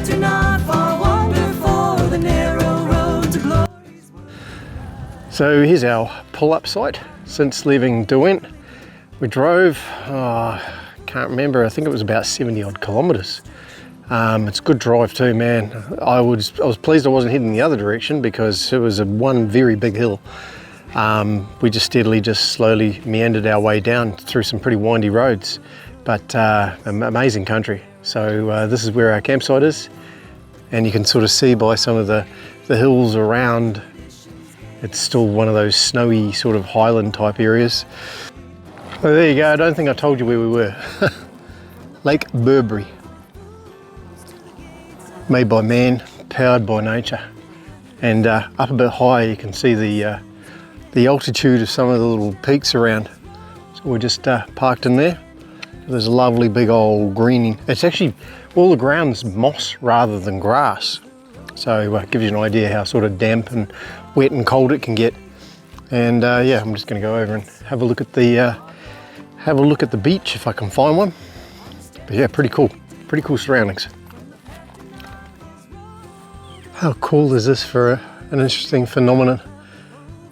do not far wander for the narrow road to glory. So here's our pull-up site since leaving Derwent. We drove, can't remember, I think it was about 70 odd kilometres. It's a good drive too, man. I was pleased I wasn't heading the other direction because it was one very big hill. We just slowly meandered our way down through some pretty windy roads, but amazing country. So this is where our campsite is, and you can sort of see by some of the hills around, it's still one of those snowy sort of highland type areas. So there you go, I don't think I told you where we were. Lake Burbury. Made by man, powered by nature. And up a bit higher you can see the altitude of some of the little peaks around. So we're just parked in there. There's a lovely big old greening. It's actually, all the ground's moss rather than grass. So it gives you an idea how sort of damp and wet and cold it can get. And yeah, I'm just gonna go over and have a look at the beach if I can find one. But yeah, pretty cool surroundings. How cool is this for an interesting phenomenon?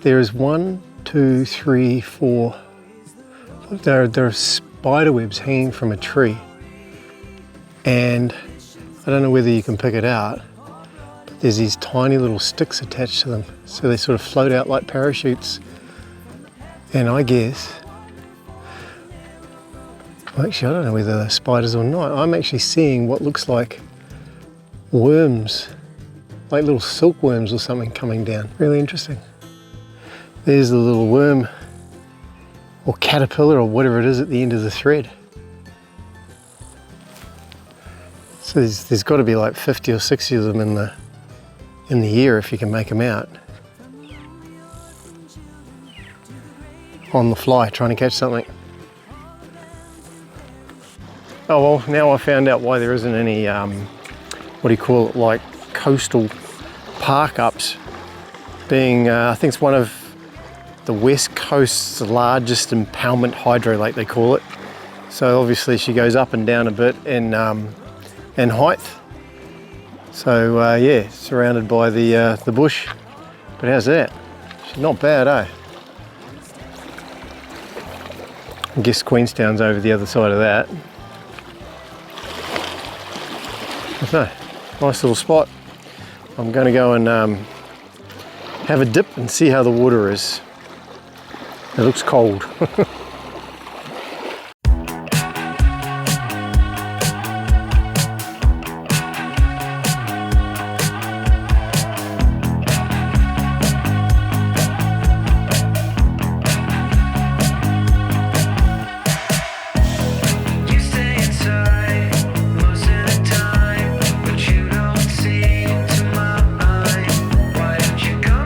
There is 1, 2, 3, 4. There are spider webs hanging from a tree, and I don't know whether you can pick it out, but there's these tiny little sticks attached to them, so they sort of float out like parachutes. And I guess, well, actually I don't know whether they're spiders or not. I'm actually seeing what looks like worms, like little silkworms or something coming down. Really interesting. There's the little worm or caterpillar or whatever it is at the end of the thread. So there's got to be like 50 or 60 of them in the air if you can make them out. On the fly, trying to catch something. Oh well, now I found out why there isn't any, what do you call it, like coastal park ups, being I think it's one of the West Coast's largest impoundment hydro lake, they call it. So obviously she goes up and down a bit in height. So yeah, surrounded by the bush. But how's that? She's not bad, eh? I guess Queenstown's over the other side of that. So, nice little spot. I'm going to go and have a dip and see how the water is. It looks cold.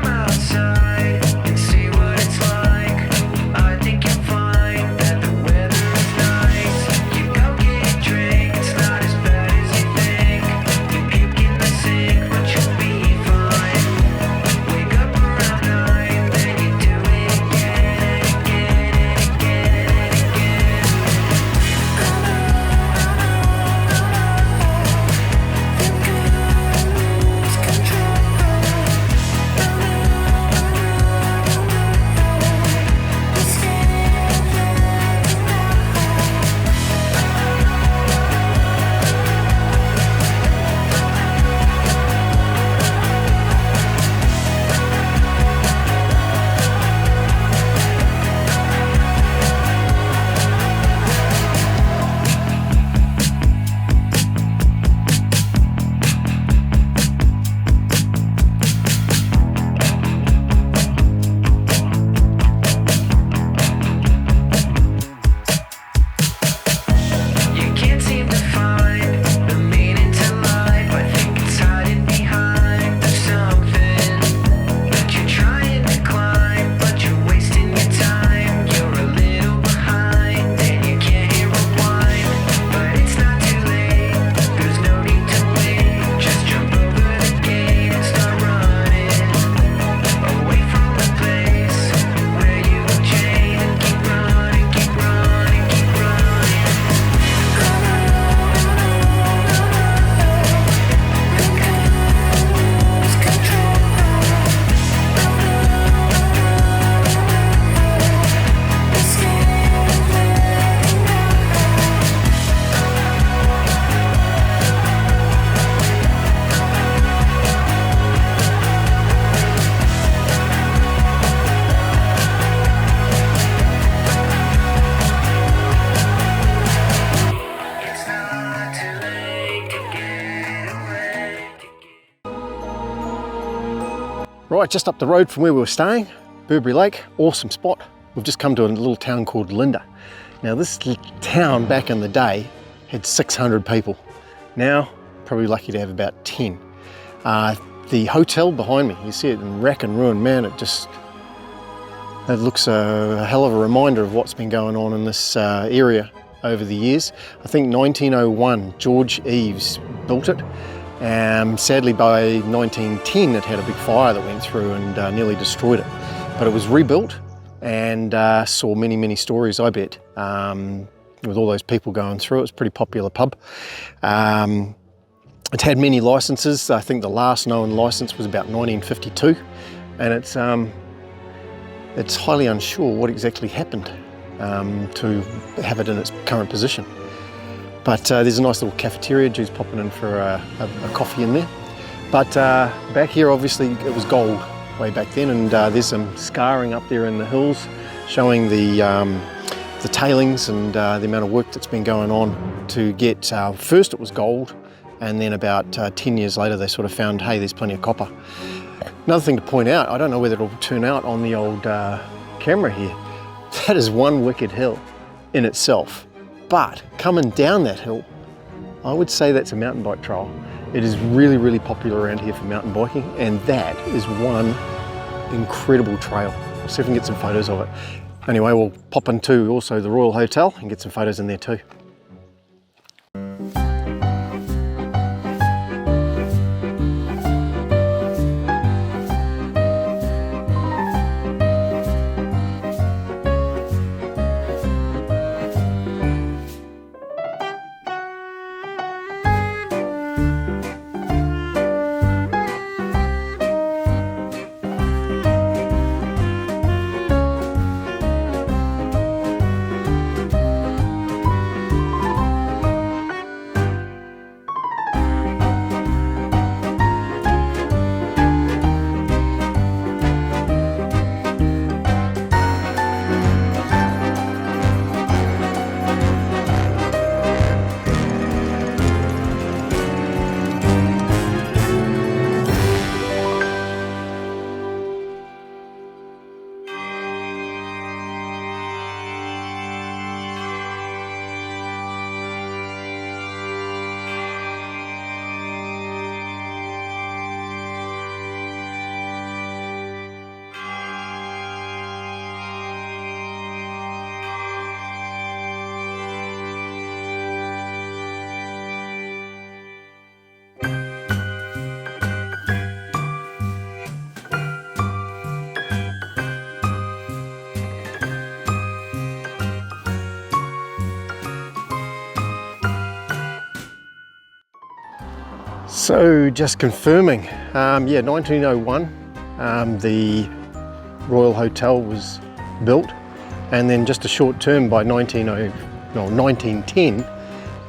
Outside and see what it's like. I think you'll find Right, just up the road from where we were staying, Burbury Lake, awesome spot. We've just come to a little town called Linda. Now this town back in the day had 600 people. Now, probably lucky to have about 10. The hotel behind me, you see it in rack and ruin, man, it looks a hell of a reminder of what's been going on in this area over the years. I think 1901, George Eves built it. Sadly by 1910 it had a big fire that went through and nearly destroyed it. But it was rebuilt and saw many, many stories, I bet, with all those people going through. It was a pretty popular pub. It's had many licenses. I think the last known license was about 1952, and it's highly unsure what exactly happened to have it in its current position. But there's a nice little cafeteria. Jude's popping in for a coffee in there. But back here, obviously, it was gold way back then, and there's some scarring up there in the hills showing the tailings and the amount of work that's been going on to get, first it was gold, and then about 10 years later they sort of found, hey, there's plenty of copper. Another thing to point out, I don't know whether it'll turn out on the old camera here, that is one wicked hill in itself. But coming down that hill, I would say that's a mountain bike trail. It is really, really popular around here for mountain biking, and that is one incredible trail. We'll see if we can get some photos of it. Anyway, we'll pop into also the Royal Hotel and get some photos in there too. So just confirming, yeah, 1901, the Royal Hotel was built, and then just a short term by 1910,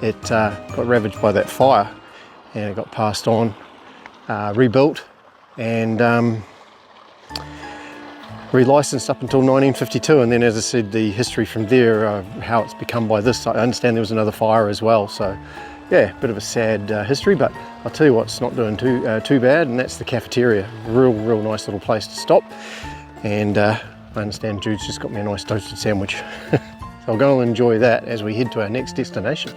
it got ravaged by that fire, and it got passed on, rebuilt, and re-licensed up until 1952. And then, as I said, the history from there, how it's become by this. I understand there was another fire as well, so yeah, bit of a sad history, but I'll tell you what's not doing too bad, and that's the cafeteria. Real nice little place to stop. And I understand Jude's just got me a nice toasted sandwich. So I'll go and enjoy that as we head to our next destination.